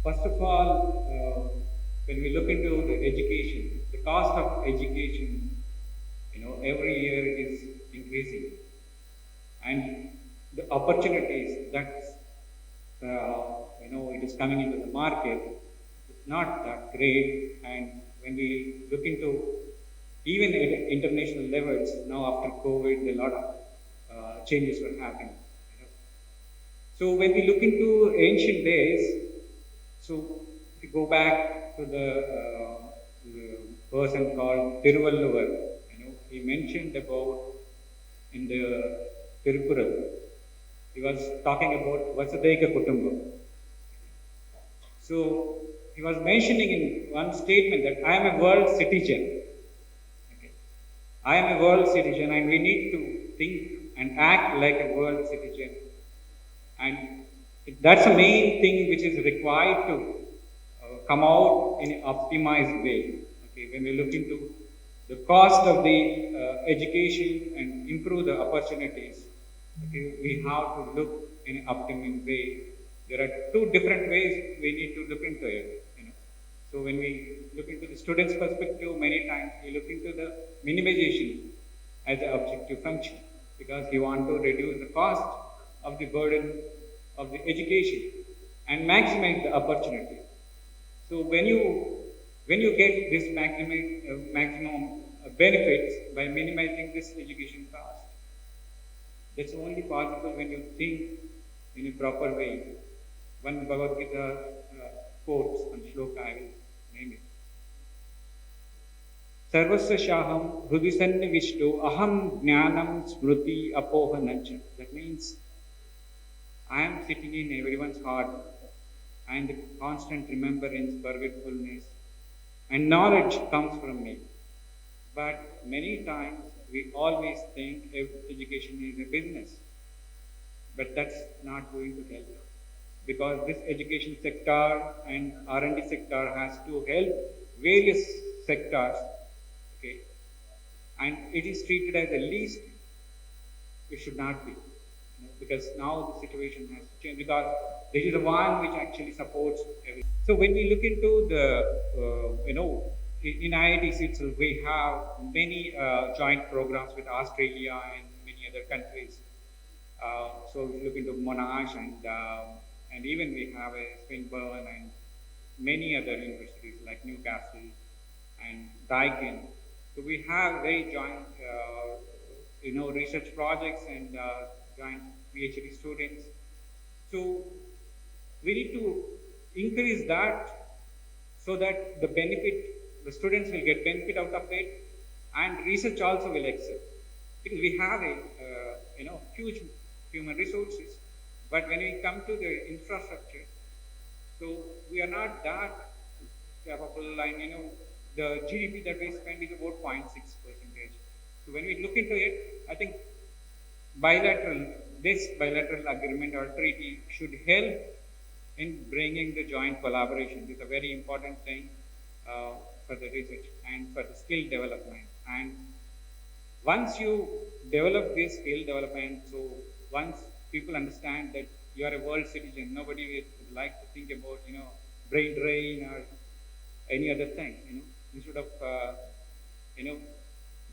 First of all, when we look into the education, the cost of education, every year is increasing, and the opportunities that it is coming into the market is not that great. And when we look into even at international levels now after COVID, a lot of changes were happening. So when we look into ancient days, so if you go back to the person called Tiruvalluvar, he mentioned about in the Tirukural, he was talking about Vasudhaiga Kutumbam. So he was mentioning in one statement that I am a world citizen. Okay. I am a world citizen, and we need to think and act like a world citizen. And that's the main thing which is required to come out in an optimized way. Okay, when we look into the cost of the education and improve the opportunities, okay, we have to look in an optimum way. There are two different ways we need to look into it. So when we look into the student's perspective, many times we look into the minimization as an objective function, because you want to reduce the cost of the burden of the education and maximize the opportunity. So when you get this maximum benefits by minimizing this education cost, that's only possible when you think in a proper way. One Bhagavad Gita quotes and shloka, I will name it. Sarvasya shaham hrudisannivishto aham jnanam smruti apohanancha. That means I am sitting in everyone's heart, and the constant remembrance, forgetfulness, and knowledge comes from me. But many times we always think education is a business, but that's not going to help, because this education sector and R&D sector has to help various sectors, okay, and it is treated as the least. It should not be. Because now the situation has changed, because this is the one which actually supports everything. So when we look into the, in IITs itself, we have many joint programs with Australia and many other countries. So we look into Monash and even we have a Swinburne and many other universities like Newcastle and Daikin. So we have very joint, research projects and joint PhD students. So we need to increase that so that the students will get benefit out of it, and research also will excel. Because we have a huge human resources, but when we come to the infrastructure, so we are not that capable, and the GDP that we spend is about 0.6%. So when we look into it, I think this bilateral agreement or treaty should help in bringing the joint collaboration. It's a very important thing for the research and for the skill development. And once you develop this skill development, so once people understand that you are a world citizen, nobody would like to think about brain drain or any other thing. Instead of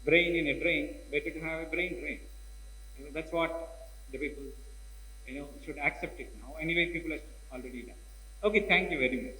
brain in a drain, better to have a brain drain. That's what the people should accept it now. Anyway, people have already done. Okay, thank you very much.